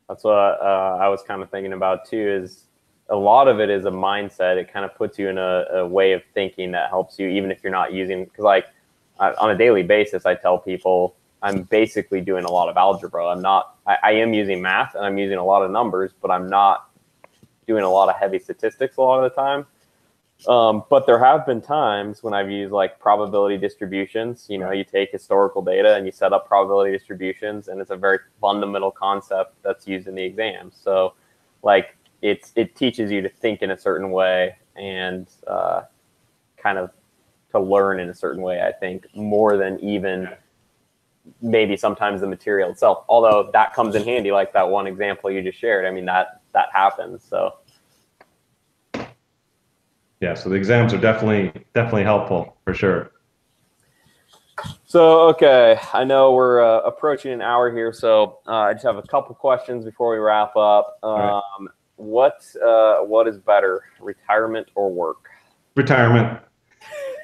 That's what I was kind of thinking about too, is a lot of it is a mindset. It kind of puts you in a way of thinking that helps you, even if you're not using, because on a daily basis, I tell people I'm basically doing a lot of algebra. I am using math and I'm using a lot of numbers, but I'm not doing a lot of heavy statistics a lot of the time. But there have been times when I've used like probability distributions. You take historical data and you set up probability distributions, and it's a very fundamental concept that's used in the exam. So like it teaches you to think in a certain way and kind of to learn in a certain way, I think, more than even maybe sometimes the material itself. Although that comes in handy, like that one example you just shared. I mean, that happens. So yeah, so the exams are definitely helpful for sure. So, okay, I know we're approaching an hour here, so I just have a couple questions before we wrap up. Right. What is better, retirement or work? Retirement.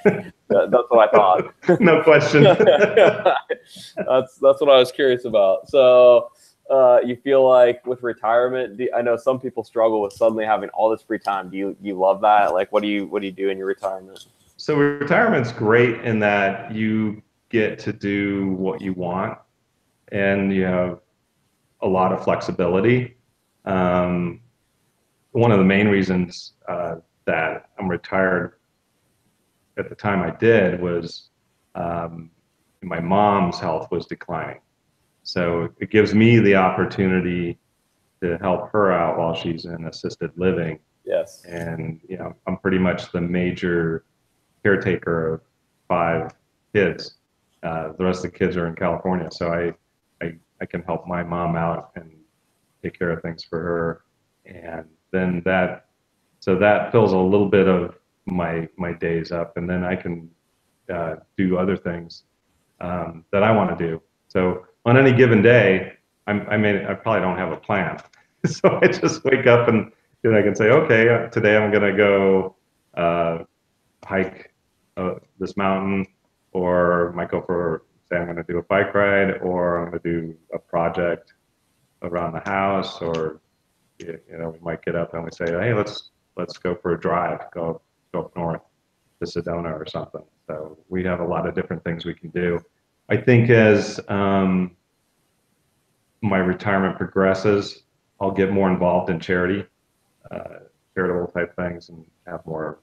That's what I thought. No question. That's what I was curious about. So, you feel like with retirement, I know some people struggle with suddenly having all this free time. Do you love that? Like, what do you do in your retirement? So retirement's great in that you get to do what you want, and you have a lot of flexibility. One of the main reasons that I'm retired at the time I did was my mom's health was declining. So it gives me the opportunity to help her out while she's in assisted living. Yes. And I'm pretty much the major caretaker of 5 kids. The rest of the kids are in California, so I can help my mom out and take care of things for her. And then that fills a little bit of my days up, and then I can do other things that I want to do. So on any given day, I probably don't have a plan. So I just wake up and I can say, okay, today I'm going to go hike this mountain, or might go say I'm going to do a bike ride, or I'm going to do a project around the house, or we might get up and we say, hey, let's go for a drive, go up north to Sedona or something. So we have a lot of different things we can do. I think as my retirement progresses, I'll get more involved in charity, charitable type things, and have more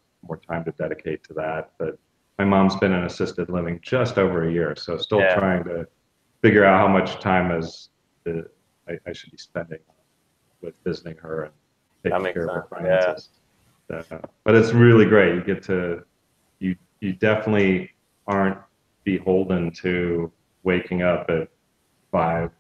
time to dedicate to that. But my mom's been in assisted living just over a year, so still trying to figure out how much time I should be spending with visiting her and taking care of her finances. But it's really great. You get to you definitely aren't beholden to waking up at 5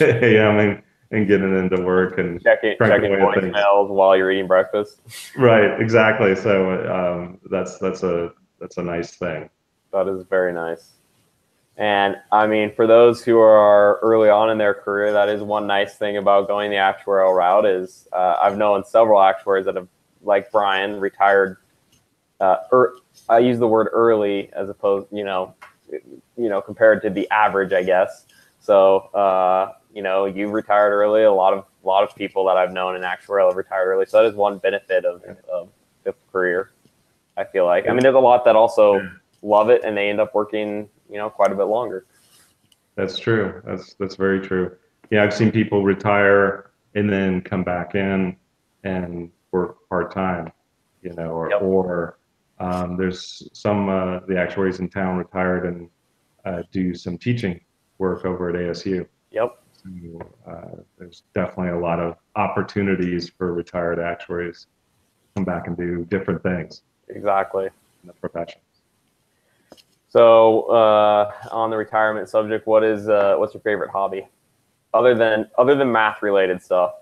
a.m. and getting into work and checking voicemails while you're eating breakfast. Right, exactly. So that's a nice thing. That is very nice. And I mean, for those who are early on in their career, that is one nice thing about going the actuarial route is I've known several actuaries that have, like Brian, retired. I use the word early as opposed, compared to the average, I guess. So, you retired early. A lot of people that I've known in actuarial have retired early. So that is one benefit of the career, I feel like. I mean, there's a lot that also love it and they end up working, quite a bit longer. That's true. That's very true. Yeah, I've seen people retire and then come back in and work part-time, or there's some the actuaries in town retired and do some teaching work over at ASU. Yep. So, there's definitely a lot of opportunities for retired actuaries to come back and do different things. Exactly. In the profession. So on the retirement subject, what's your favorite hobby, other than math related stuff?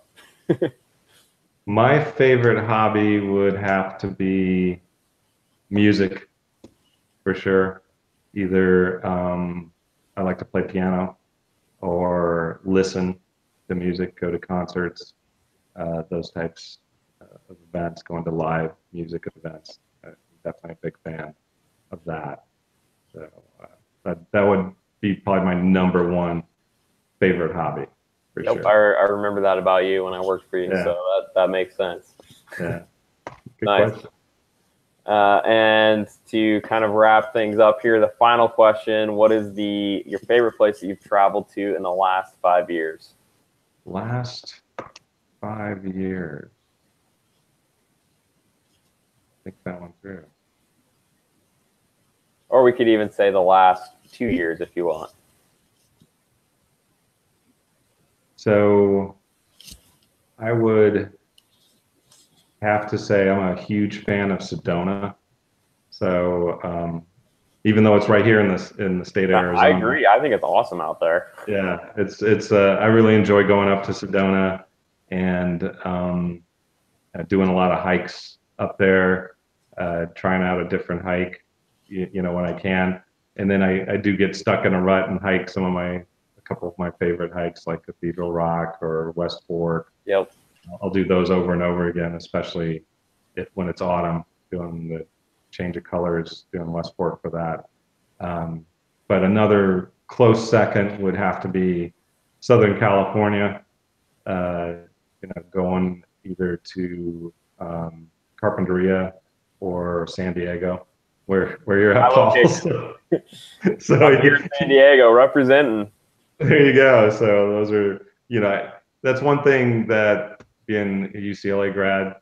My favorite hobby would have to be music, for sure. Either I like to play piano or listen to music, go to concerts, those types of events, going to live music events. I'm definitely a big fan of that. So that would be probably my number one favorite hobby, for sure. I remember that about you when I worked for you, so that makes sense. Yeah. Good nice. question. And to kind of wrap things up here, the final question: what is your favorite place that you've traveled to in the last 5 years? Last 5 years. Think that one through. Or we could even say the last 2 years if you want. So I would have to say I'm a huge fan of Sedona. So even though it's right here in the state of Arizona. I agree. I think it's awesome out there. Yeah, it's I really enjoy going up to Sedona and doing a lot of hikes up there, trying out a different hike. When I can, and then I do get stuck in a rut and hike a couple of my favorite hikes like Cathedral Rock or West Fork. Yep. I'll do those over and over again, especially when it's autumn, doing the change of colors, doing West Fork for that. But another close second would have to be Southern California, going either to Carpinteria or San Diego. Where you're at, Paul. So you're in San Diego representing. There you go. So those are, that's one thing that being a UCLA grad,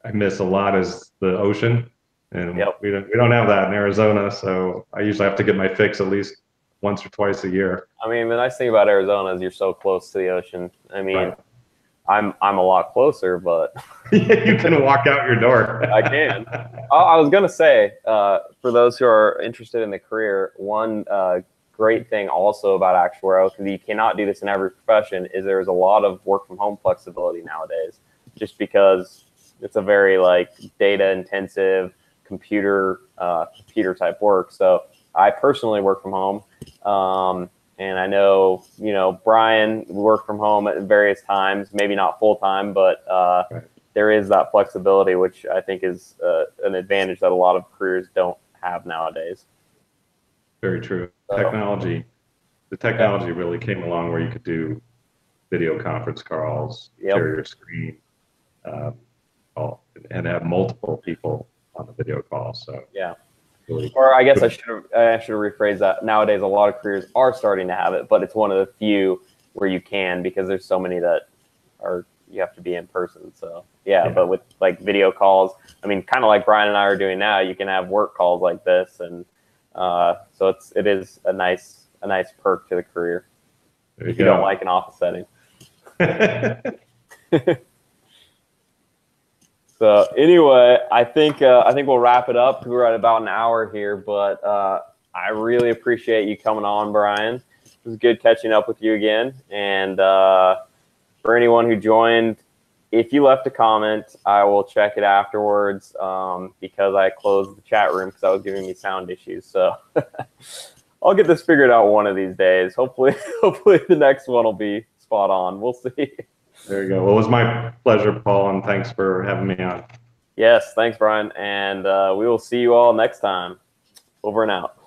I miss a lot is the ocean, and we don't have that in Arizona. So I usually have to get my fix at least once or twice a year. I mean, the nice thing about Arizona is you're so close to the ocean. I mean, I'm a lot closer, but you can walk out your door. I can. I was gonna say, for those who are interested in the career, one great thing also about actuarial, because you cannot do this in every profession, is there's a lot of work from home flexibility nowadays, just because it's a very data intensive computer type work. So I personally work from home. And I know, Brian worked from home at various times, maybe not full time, but there is that flexibility, which I think is an advantage that a lot of careers don't have nowadays. Very true. The technology really came along where you could do video conference calls, share your screen, and have multiple people on the video call. So yeah. Or I guess I should have rephrased that. Nowadays, a lot of careers are starting to have it, but it's one of the few where you can, because there's so many that are, you have to be in person. So yeah. But with like video calls, I mean, kind of like Brian and I are doing now, you can have work calls like this. And so it is a nice perk to the career if you don't like an office setting. So anyway, I think we'll wrap it up. We're at about an hour here, but I really appreciate you coming on, Brian. It was good catching up with you again. And for anyone who joined, if you left a comment, I will check it afterwards because I closed the chat room because I was giving me sound issues. So I'll get this figured out one of these days. Hopefully the next one will be spot on. We'll see. There you go. Well, it was my pleasure, Paul, and thanks for having me on. Yes, thanks, Brian. And we will see you all next time. Over and out.